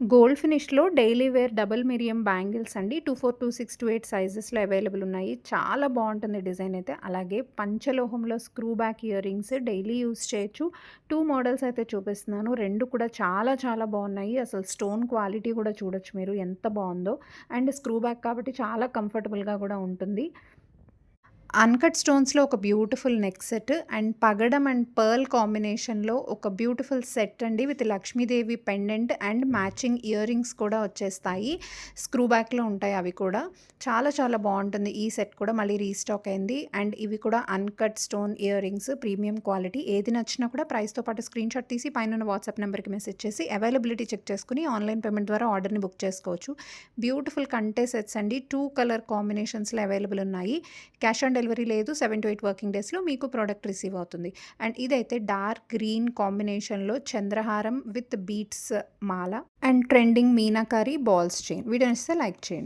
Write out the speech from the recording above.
Gold ఫినిష్‌లో daily wear double మిరియం bangles అండి. 24, 26, 28 సైజెస్‌లో అవైలబుల్ ఉన్నాయి. చాలా బావుంటుంది డిజైన్ అయితే. అలాగే పంచలోహంలో screw back earrings daily use చేయొచ్చు. 2 మోడల్స్ అయితే చూపిస్తున్నాను. 2 కూడా చాలా చాలా బావున్నాయి. అసలు స్టోన్ క్వాలిటీ కూడా చూడొచ్చు మీరు ఎంత బావుందో. అండ్ స్క్రూ బ్యాక్ కాబట్టి చాలా కంఫర్టబుల్‌గా కూడా ఉంటుంది. అన్‌కట్ స్టోన్స్‌లో ఒక బ్యూటిఫుల్ నెక్ సెట్ అండ్ పగడం అండ్ పర్ల్ కాంబినేషన్‌లో ఒక బ్యూటిఫుల్ సెట్ అండి with Lakshmidevi pendant and matching earrings కూడా వచ్చేస్తాయి. స్క్రూ బ్యాక్‌లో ఉంటాయి అవి కూడా. చాలా చాలా బావుంటుంది. ఈ సెట్ కూడా మళ్ళీ రీస్టాక్ అయింది. అండ్ ఇవి కూడా uncut stone ear rings premium quality. ఏది నచ్చినా కూడా ప్రైస్‌తో పాటు స్క్రీన్‌షాట్ తీసి పైనున్న వాట్సాప్ నెంబర్‌కి మెసేజ్ చేసి అవైలబిలిటీ చెక్ చేసుకొని ఆన్‌లైన్ పేమెంట్ ద్వారా ఆర్డర్‌ని బుక్ చేసుకోవచ్చు. బ్యూటిఫుల్ కంటే సెట్స్ అండి. 2 కలర్ కాంబినేషన్స్‌లో అవైలబుల్ ఉన్నాయి. క్యాష్ ఆన్ డెలివరీ లేదు. 7-8 వర్కింగ్ డేస్‌లో మీకు ప్రోడక్ట్ రిసీవ్ అవుతుంది. అండ్ ఇదైతే డార్క్ గ్రీన్ కాంబినేషన్‌లో చంద్రహారం విత్ బీట్స్ మాల and trending meenakari balls chain. Video నచ్చితే లైక్ చేయండి.